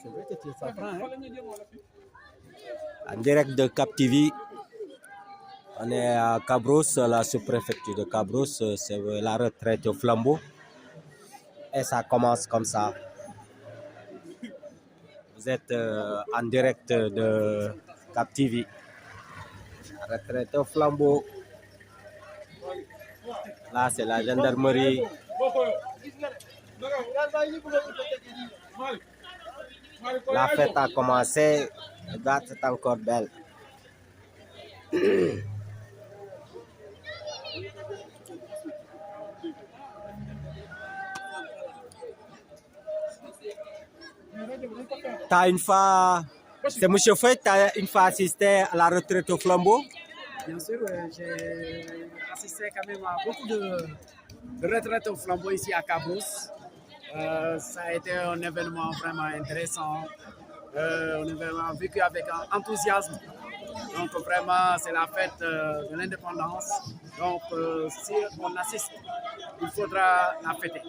C'est vrai que tu es safran, hein? En direct de Cap TV. On est à Cabrousse, la sous-préfecture de Cabrousse. C'est la retraite au flambeau. Et ça commence comme ça. Vous êtes en direct de Cap TV. La retraite au flambeau. Là, c'est la gendarmerie. La fête a commencé. La date est encore belle. T'as une fois, c'est M. Feuille, t'as une fois assisté à la retraite au flambeau? Bien sûr, j'ai assisté quand même à beaucoup de retraites au flambeau ici à Cabrousse. Ça a été un événement vraiment intéressant, un événement vécu avec enthousiasme. Donc vraiment, c'est la fête de l'indépendance. Donc si on assiste, il faudra la fêter.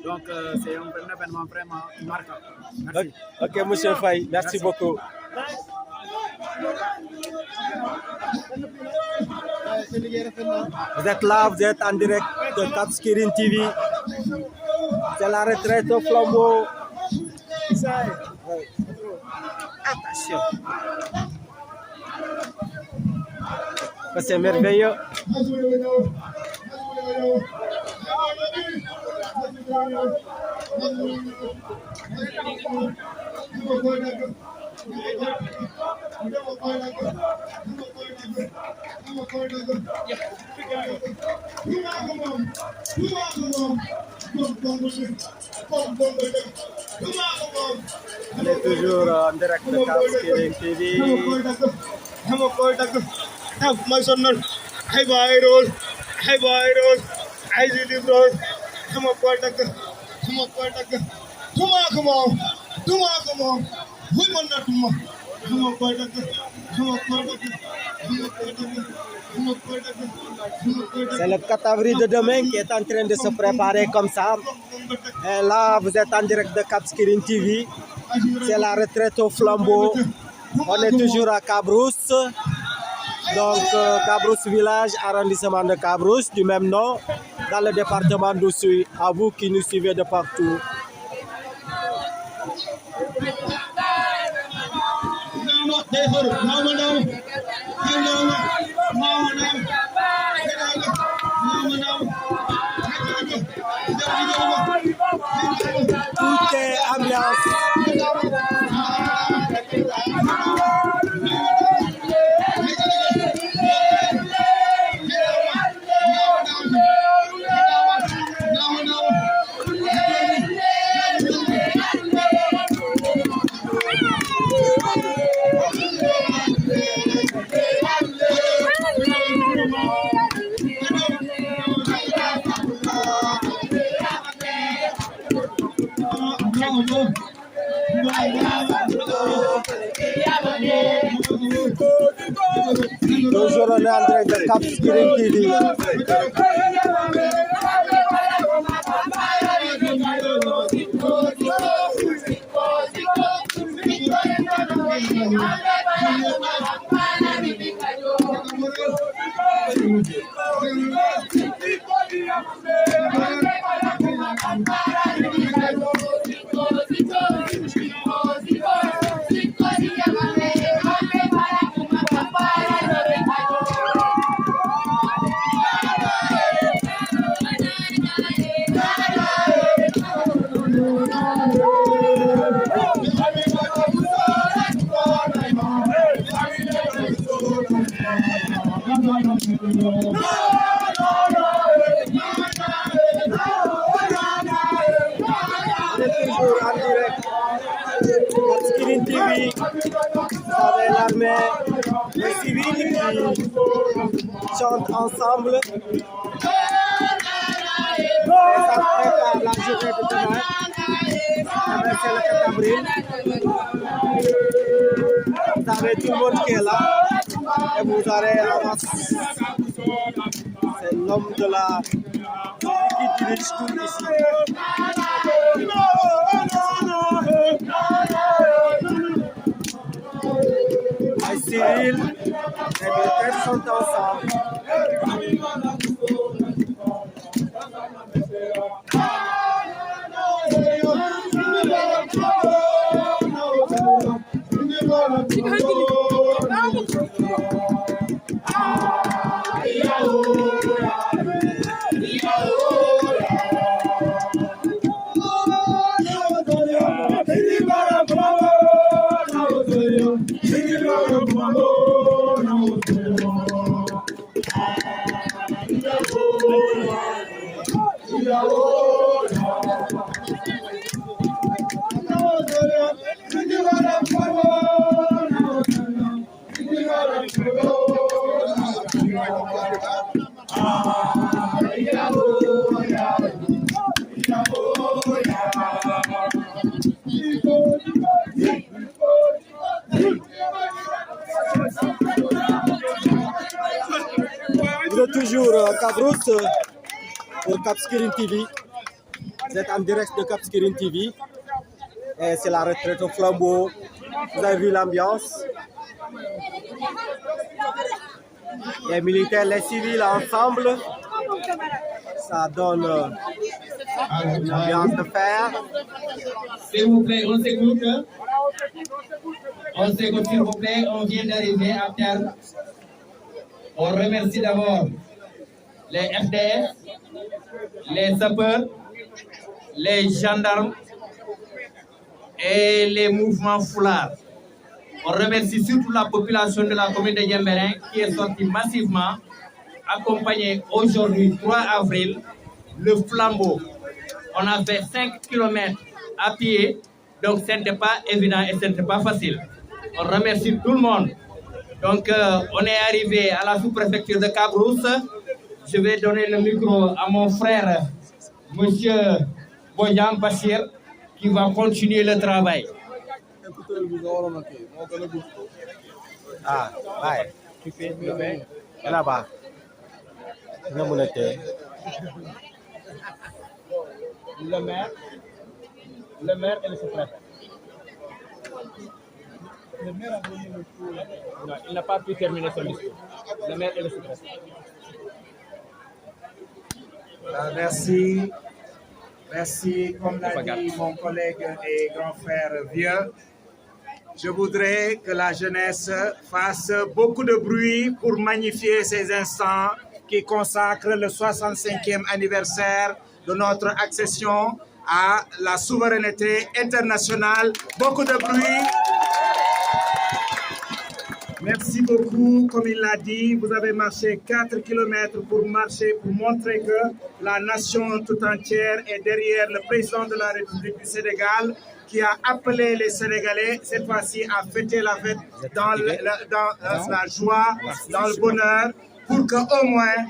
Donc c'est un événement vraiment marquant. Merci. Ok, monsieur Faye, merci beaucoup. Vous êtes là, vous êtes en direct de Cap Skiring TV. C'est la retraite au flambeau. Attention. C'est merveilleux. On est toujours en direct de Cap Skiring TV. C'est le 4 avril de demain qui est en train de se préparer comme ça. Et là, vous êtes en direct de Cap Skiring TV. C'est la retraite au flambeau. On est toujours à Cabrousse. Donc, Cabrousse village, arrondissement de Cabrousse, du même nom, dans le département d'Oussouye. À vous qui nous suivez de partout. Tout est ambiance. Toujours on est en direct de Cap Skiring TV. Skiring TV, avec l'armée, les civils qui chantent ensemble. Et ça prépare la journée de demain. Demain c'est le 4 avril. Vous avez tout le monde qui est là. Et vous aurez c'est l'homme de la qui dirige tout ici. Cyril, les militaires sont ensemble. Vous êtes toujours à Cabrousse pour Cap Skirring TV. Vous êtes en direct de Cap Skirring TV. Et c'est la retraite au flambeau. Vous avez vu l'ambiance. Les militaires, les civils ensemble. Ça donne une ambiance de fer. S'il vous plaît, on s'écoute. On s'écoute, s'il vous plaît. On vient d'arriver à terme. On remercie d'abord les FDS, les sapeurs, les gendarmes et les mouvements foulards. On remercie surtout la population de la commune de Diembéring qui est sortie massivement, accompagnée aujourd'hui, 3 avril, le flambeau. On a fait 5 km à pied, donc ce n'était pas évident et ce n'était pas facile. On remercie tout le monde. Donc, on est arrivé à la sous-préfecture de Cabrousse. Je vais donner le micro à mon frère, M. Boyan Bassir, qui va continuer le travail. Ah, ouais. Tu fais là-bas. Le maire et le sous-préfet. Le maire a donné le tour. Non, il n'a pas pu terminer son discours. Le maire et le sous-préfet. Merci. Merci, comme l'a dit mon collègue et grand frère Vieux. Je voudrais que la jeunesse fasse beaucoup de bruit pour magnifier ces instants qui consacrent le 65e anniversaire de notre accession à la souveraineté internationale. Beaucoup de bruit. Merci beaucoup. Comme il l'a dit, vous avez marché 4 km pour montrer que la nation tout entière est derrière le président de la République du Sénégal qui a appelé les Sénégalais, cette fois-ci, à fêter la fête dans la joie, dans le bonheur, pour qu'au moins,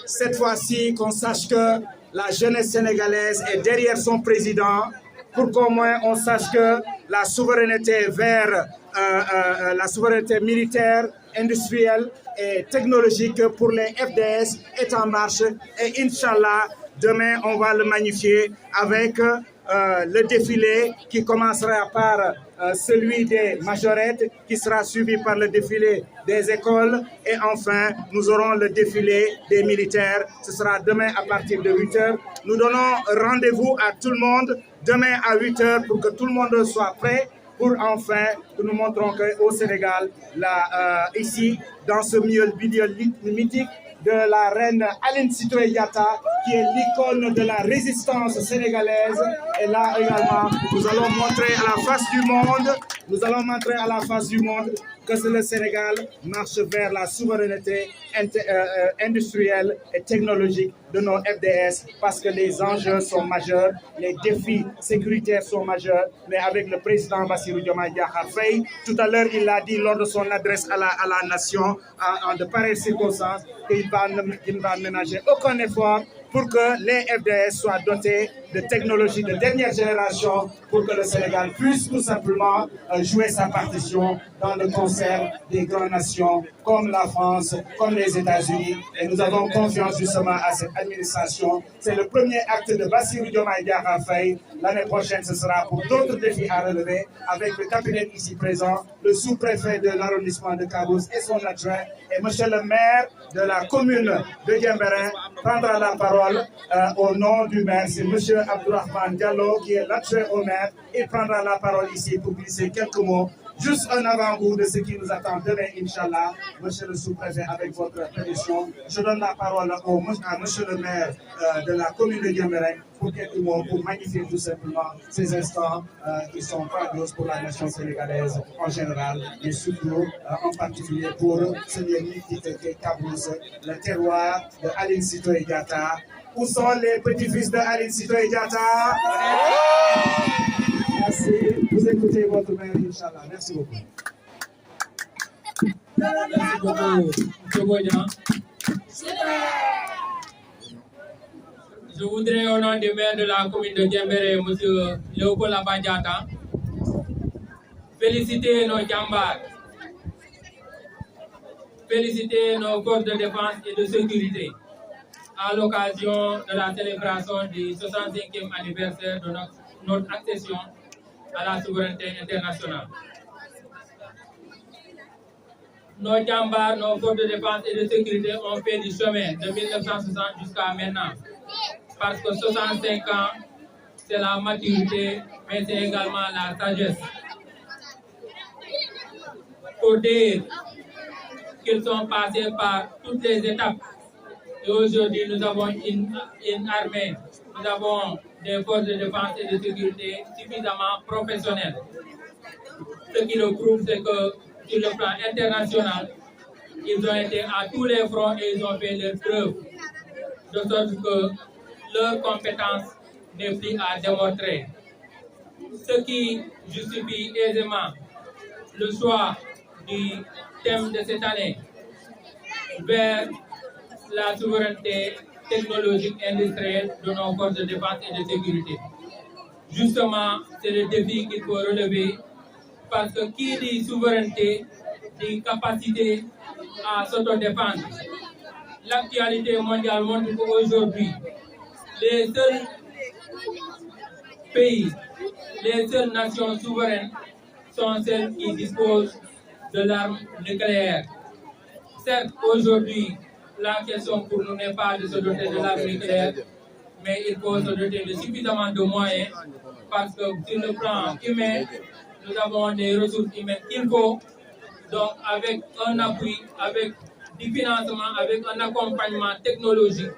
cette fois-ci, qu'on sache que la jeunesse sénégalaise est derrière son président, pour qu'au moins on sache que la souveraineté vers la souveraineté militaire, industrielle et technologique pour les FDS est en marche. Et Inch'Allah, demain, on va le magnifier avec le défilé qui commencera par celui des majorettes, qui sera suivi par le défilé des écoles. Et enfin, nous aurons le défilé des militaires. Ce sera demain à partir de 8 h. Nous donnons rendez-vous à tout le monde demain à 8 h pour que tout le monde soit prêt. Pour enfin que nous montrons qu'au Sénégal, là, ici, dans ce milieu mythique de la reine Aline Sitoé Diatta, qui est l'icône de la résistance sénégalaise. Et là également, nous allons montrer à la face du monde, que le Sénégal marche vers la souveraineté industrielle et technologique de nos FDS, parce que les enjeux sont majeurs, les défis sécuritaires sont majeurs, mais avec le président Bassirou Diomaye Diakhar Faye, tout à l'heure, il l'a dit lors de son adresse à la nation, en de pareilles circonstances, qu'il ne va ménager aucun effort pour que les FDS soient dotés de technologie de dernière génération pour que le Sénégal puisse tout simplement jouer sa partition dans le concert des grandes nations comme la France, comme les États-Unis. Et nous avons confiance justement à cette administration. C'est le premier acte de Bassirou Diomaye Diakhar Faye. L'année prochaine, ce sera pour d'autres défis à relever avec le capitaine ici présent, le sous-préfet de l'arrondissement de Cabrousse et son adjoint, et monsieur le maire de la commune de Diembéring prendra la parole au nom du maire. C'est monsieur Abdourahmane Diallo qui est l'adjoint au maire. Il prendra la parole ici pour glisser quelques mots. Juste un avant-goût de ce qui nous attend demain, Inch'Allah. Monsieur le sous-préfet, avec votre permission, je donne la parole à monsieur le maire de la commune de Diembéring pour quelques mots, pour magnifier tout simplement ces instants qui sont grandioses pour la nation sénégalaise en général, et surtout en particulier pour ce lieu mythique qu'est Cabrousse, le terroir de Aline Sitoé Diatta. Où sont les petits-fils de Aline Sitoé Diatta? Merci. Vous écoutez votre mère, Inch'Allah. Merci beaucoup. Merci beaucoup, M. Je voudrais, au nom du maire de la commune de Diembéring, M. Léopold Abadiata, féliciter nos jambars, féliciter nos forces de défense et de sécurité à l'occasion de la célébration du 65e anniversaire de notre accession à la souveraineté internationale. Nos jambars, nos forces de défense et de sécurité ont fait du chemin de 1960 jusqu'à maintenant. Parce que 65 ans, c'est la maturité, mais c'est également la sagesse. Pour dire qu'ils sont passés par toutes les étapes. Et aujourd'hui, nous avons une armée, nous avons des forces de défense et de sécurité suffisamment professionnelles. Ce qui le prouve, c'est que sur le plan international, ils ont été à tous les fronts et ils ont fait leurs preuves. De sorte que leur compétence n'est plus à démontrer. Ce qui justifie aisément le choix du thème de cette année vers la souveraineté technologique industrielle de nos forces de défense et de sécurité. Justement, c'est le défi qu'il faut relever parce que qui dit souveraineté, dit capacité à s'autodéfendre. L'actualité mondiale montre qu'aujourd'hui, les seuls pays, les seules nations souveraines sont celles qui disposent de l'arme nucléaire. Certes, aujourd'hui, la question pour nous n'est pas de se doter de l'arme nucléaire, mais il faut se doter de suffisamment de moyens parce que sur le plan humain, nous avons des ressources humaines qu'il faut. Donc, avec un appui, avec du financement, avec un accompagnement technologique,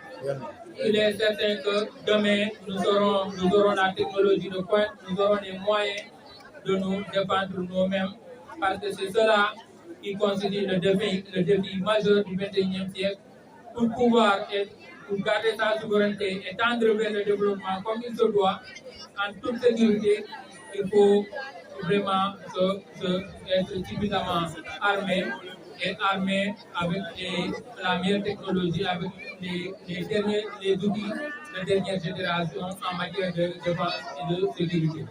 il est certain que demain, nous aurons la technologie de pointe, nous aurons les moyens de nous défendre nous-mêmes, parce que c'est cela qui constitue le défi majeur du XXIe siècle, pour pouvoir pour garder sa souveraineté et tendre vers le développement comme il se doit, en toute sécurité, il faut vraiment être suffisamment armé et armé avec la meilleure technologie, avec les outils de dernière génération en matière de défense et de sécurité.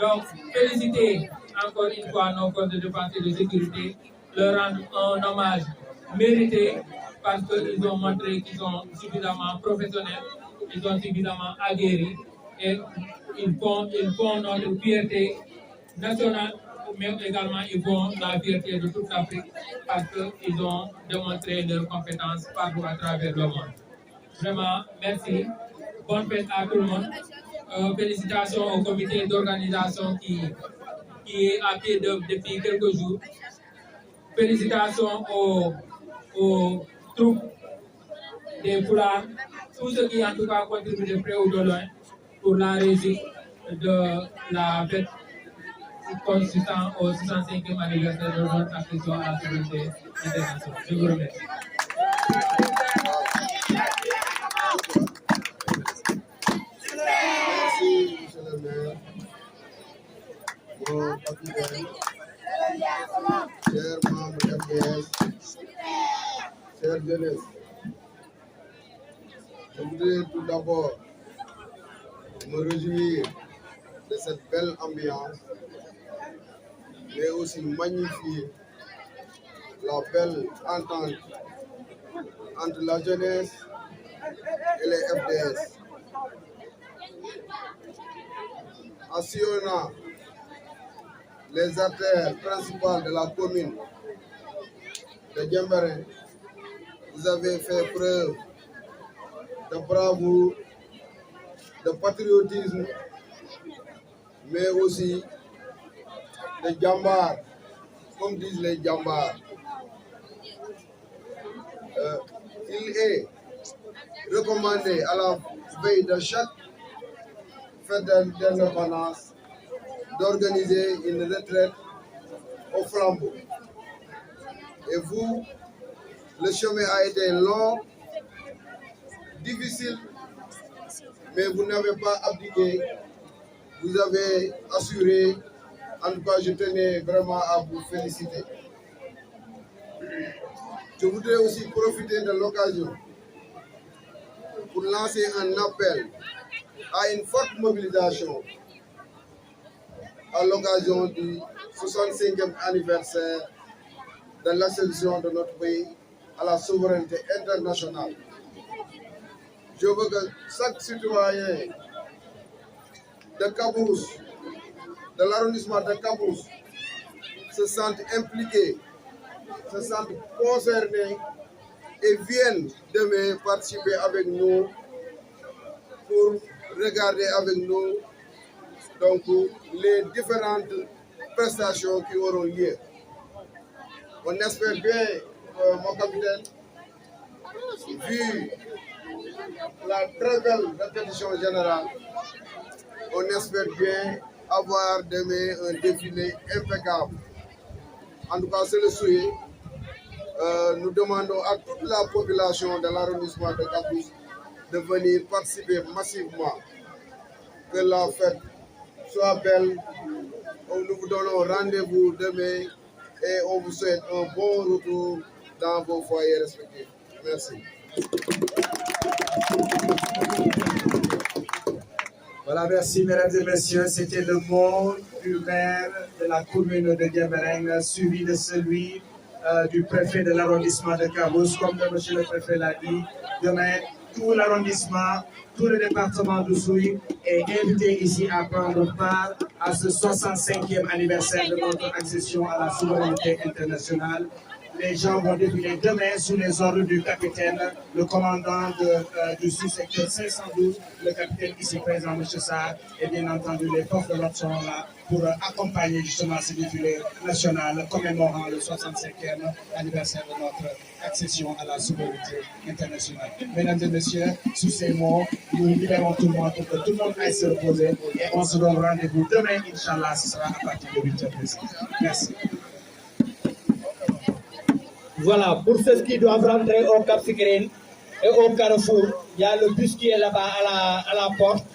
Donc, féliciter encore une fois nos forces de défense et de sécurité, leur rendre un hommage mérité parce qu'ils ont montré qu'ils sont suffisamment professionnels, ils sont suffisamment aguerris et ils font notre fierté nationale, mais également ils font la fierté de toute l'Afrique parce qu'ils ont démontré leurs compétences partout à travers le monde. Vraiment, merci. Bonne fête à tout le monde. Félicitations au comité d'organisation qui est à pied d'œuvre depuis quelques jours. Félicitations aux troupes des Foulards, tous ceux qui en tout cas contribuent de près ou de loin pour la réussite de la fête consistant au 65e anniversaire de notre accession à la souveraineté internationale. Je vous remercie. Merci, monsieur le maire. Mon capitaine, chers membres d'MPS, chers jeunesse, je voudrais tout d'abord me réjouir de cette belle ambiance, mais aussi magnifier la belle entente entre la jeunesse et les FDS. En sillonnant les artères principales de la commune de Diembéring, vous avez fait preuve de bravoure, de patriotisme, mais aussi de djambar, comme disent les djambars. Il est recommandé à la veille de chaque fête d'indépendance d'organiser une retraite au flambeau. Et vous, le chemin a été long, difficile, mais vous n'avez pas abdiqué, vous avez assuré. En tout cas, je tenais vraiment à vous féliciter. Je voudrais aussi profiter de l'occasion pour lancer un appel à une forte mobilisation à l'occasion du 65e anniversaire de l'accession de notre pays à la souveraineté internationale. Je veux que chaque citoyen de Cabrousse, de l'arrondissement de Cabrousse, se sente impliqué, se sente concerné et vienne demain participer avec nous pour regarder avec nous donc les différentes prestations qui auront lieu. On espère bien, mon capitaine, vu la très belle répétition générale, on espère bien avoir demain un défilé impeccable. En tout cas, c'est le souhait. Nous demandons à toute la population de l'arrondissement de Cabrousse de venir participer massivement. Que la fête soit belle. Nous vous donnons rendez-vous demain et on vous souhaite un bon retour dans vos foyers respectifs. Merci. Voilà, merci mesdames et messieurs. C'était le mot du maire de la commune de Diembéring, suivi de celui du préfet de l'arrondissement de Cabrousse. Comme monsieur le préfet l'a dit, demain, tout l'arrondissement, tout le département d'Oussouye est invité ici à prendre part à ce 65e anniversaire de notre accession à la souveraineté internationale. Les gens vont défiler demain sous les ordres du capitaine, le commandant du sous-secteur 512, le capitaine ici présent, M. Sarr, et bien entendu les forces de l'ordre seront là pour accompagner justement ce défilé national commémorant le 65e anniversaire de notre accession à la souveraineté internationale. Mesdames et messieurs, sous ces mots, nous libérons tout le monde pour que tout le monde aille se reposer et on se donne rendez-vous demain, Inch'Allah, ce sera à partir de 8h précis. Merci. Voilà, pour ceux qui doivent rentrer au Cap Skirring et au Carrefour, il y a le bus qui est là-bas à la porte,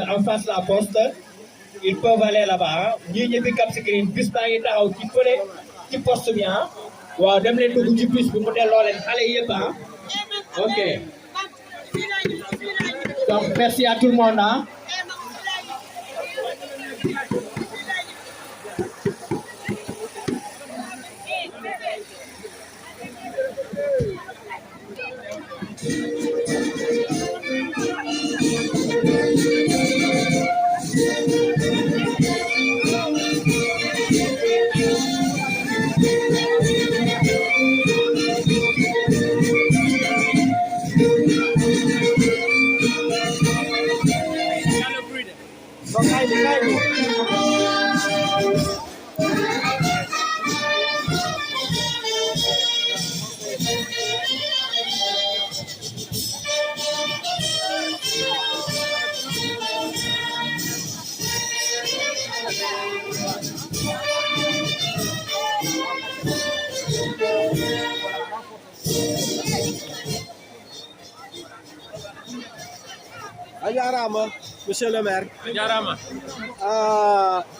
en face de la poste. Ils peuvent aller là-bas. Nous sommes Cap Skirring, bus qui poste bien. Wow, dem leen dugg ci bus bi mu delloo leen xale yëpp ok donc merci à tout le monde Ajarama, monsieur le maire. Ajarama.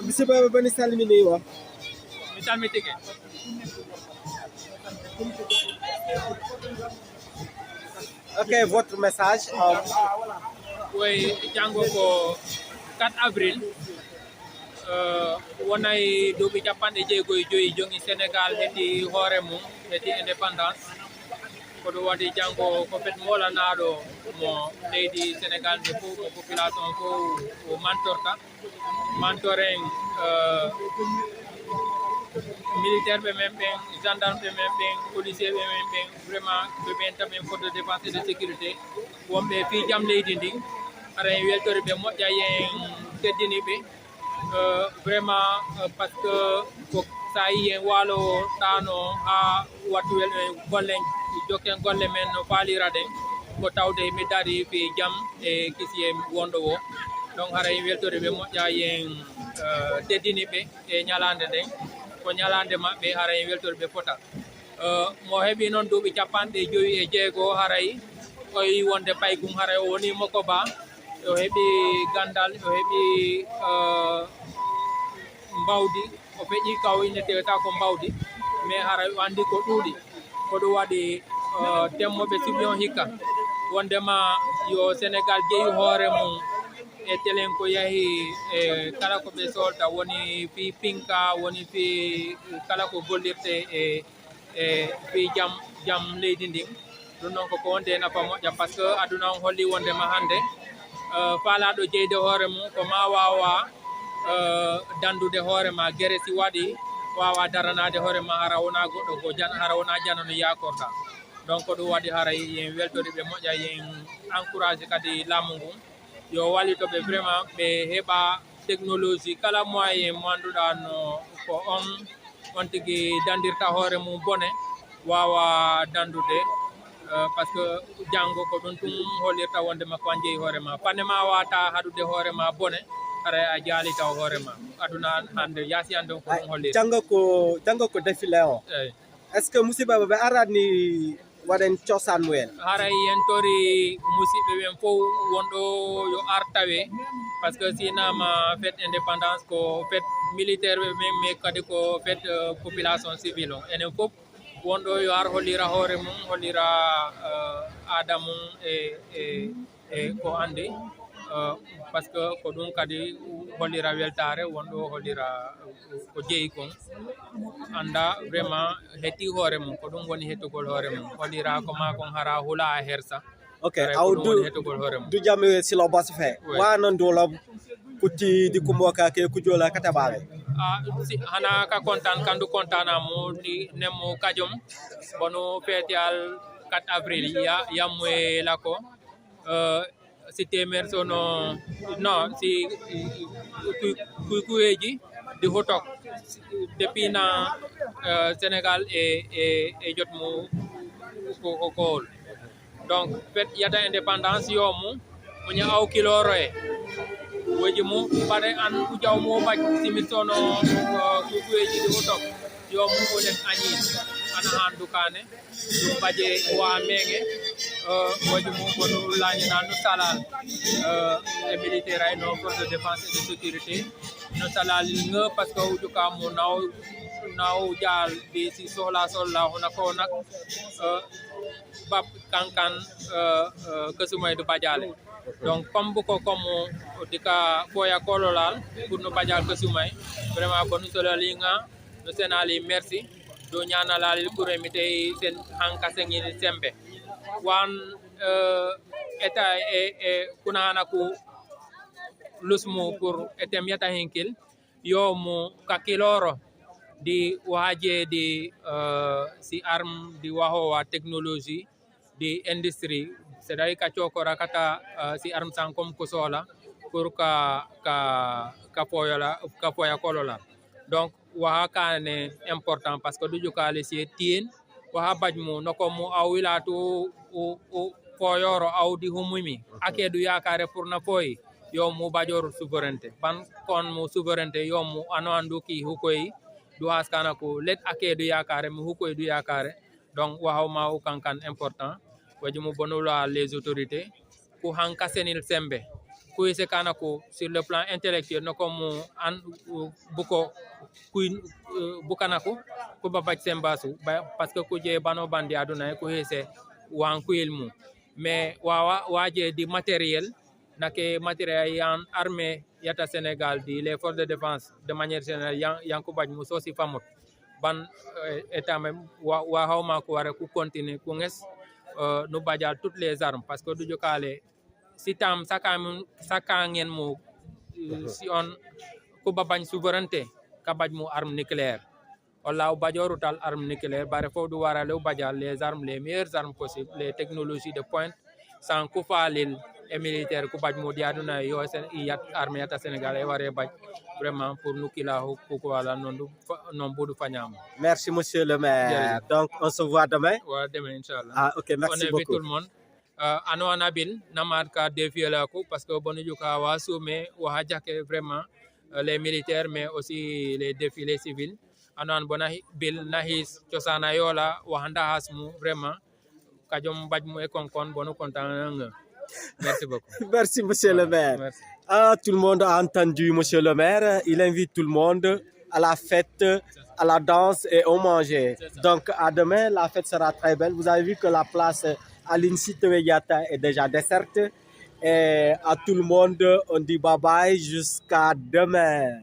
Monsieur Bani Salmini wa. Misalmitike. Ok, votre message. way jango ko 4 avril wonay duuɓi capanɗe jeegoye joyi jongi Sénégal heeti hoore mum heeti indépendance koɗo waɗi jango ko fet molanaɗo mo leydi Sénégal nde fof mo population fof o mantorta mantoren militaire ɓe men ɓen gendarme ɓe men ɓen policier ɓe men ɓen vraiment ɓe ɓen tamen force de défense et de sécurité wonɓe fi jam leydi ndi ara en weltori ɓe moƴƴa yen teddiniɓe vraiment par ce que ko sa yi en waalo ɗano ha wattuwel e golle jokken golle men no faalira ɗen ko tawde mi dari fi jam e kisiye wonɗo o donc hara en weltori ɓe moƴƴa yen teddiniɓe e ñalande nden ko ñalande maɓɓe hara en weltori ɓe fota mo heeɓi noon duuɓi 56 haray koye wonde paygum haray o woni Mokoba o heeɓi gandal o heeɓi mbawdi o feƴƴi kaw inneteta ko mbawdi mais haray o andi ko ɗuuɗi koɗo waɗi temmoɓe sibion hikka wondema yo Sénégal jeeyi hoore mum e telen ko yahi e kala ko ɓe solta woni fi pinka woni fi kala ko gollirte e fi jam leydi ndin ɗum noon ko wonde nafa moƴƴa par ce que aduna on holli wondema hannde faalaɗo jeyde hoore mum ko ma wawa dandude hoore ma guere si waɗi wawa daranade hoore ma hara wona goɗɗo ko hara wona jana no yakorta donc ɗum waɗi hara yen weltori ɓe moƴƴa yen encouragé kadi laamu ngu yo wallitoɓe vraiment ɓe heɓa technologie kala moyen mo annduɗa no ko on tigui dandirta hoore mum bone wawa dandude par ce que janggo ko ɗum tum hollirta wondema ko an jeeyi hoore ma panne ma wata haɗude hoore ma bone hara a jaali taw hoore ma aduna hande yaasi hande ko ɗum hollirta janggo ko défilé o eyyi est ce que musidɓe ɓe arani waɗen cosan mumen haray en tori musidɓe ɓen fof wonɗo yo ar tawe par ce que sinama fête indépendance ko fête militaire ɓe men mais kadi ko fête population civile o enen fof wonɗo yo ar hollira hoore mum hollira aada mum e ko andi par ce que ko ɗum kadi hollira weltare wonɗo hollira ko jeeyi kon anda vraiment hetti hoore mum ko ɗum woni hettugol hoore mum hollira ko ma kon hara huula a hersa ok aw du jami silo bas fe wanon dola kutti di kumboka ke kujola katabaɓe hana ka kontan kandu kontanamo ɗi nemmo kajom bono feetal 4 avril yammu e lako si temer sono non si kuyeji di hotok depuis na Sénégal e jotmu ko kool donc fet yata indépendance yomu muña aw kiloro e woji mu bare an ujaw mo baj simit sono kuyeji di hotok yomu ko len añin ana han dukane dum baje wa menge woji mu ko lañina no salal e militaire ay no force de défense et de sécurité no salal nga parce que ujuka mo naw jaal bi si sohla hona ko nak bab kankan kesumay du bajale donc comme bu ko comme dika foya kololal pour no bajal kesumay vraiment ko no solali nga no senali merci do ñaanalal pour emite sen hanka sengin sembe wan eta e kunana ku lusmu pour etem yata hinkil yo mo kakiloro di waje di si arme di wahowa technologie di industrie c'est-à-dire ka cokora kata si arme san comme ko sola pour ka foya kolola donc waha kane important parce que duju kale si tien waha bajmu noko mu awila to o foyoro awdi humumi akedu yakare pour na foyi yo mu bajor souveraineté ban kon mu souveraineté yo mu ano anduki hukoyi du haskana ko let akedu yakare mu hukoyi du yakare donc wahaw ma o kankan important waji mu bonula les autorités ko hanka senil sembe ko ese kana ko sur le plan intellectuel no ko mu an buko kuy bukanako ko babaj sembasu parce que ko je bano bandi aduna ko hese wan kuyel mu mais wawa waje di matériel nake matériel yan armée yata Sénégal di les forces de défense de manière générale yan ko baj mu sosi famut ban état même wa hawma ko wara ku continuer ku nges nu bajal toutes les armes parce que du jokale si tam sakangen mu si on ko babañ souveraineté ka baj mu arme nucléaire wala o bajoru tal arme nucléaire bare fo du wara le bajal les armes les meilleures armes possibles les technologies de pointe sans ko falil et militaire ku baj mo diaduna yo yat armée yata Sénégal e ware baj vraiment pour nous kila ko wala non bodu fanyam. Merci monsieur le maire. Donc on se voit demain. Ouais, demain inchallah. Ah OK, merci beaucoup. Tout le monde. Ano anabil namar ka défier la ko parce que bonu juka wa soumé wa hajake vraiment les militaires mais aussi les défilés civils. Ano an bona bil nahis ciosana yola wa handa hasmu vraiment kajom baj mu e konkon bonu kontan. Merci beaucoup. Merci, monsieur le maire. Merci. Tout le monde a entendu, monsieur le maire. Il invite tout le monde à la fête, à la danse et au manger. Donc, à demain, la fête sera très belle. Vous avez vu que la place Aline Sitoé Diatta est déjà desserte. Et à tout le monde, on dit bye-bye jusqu'à demain.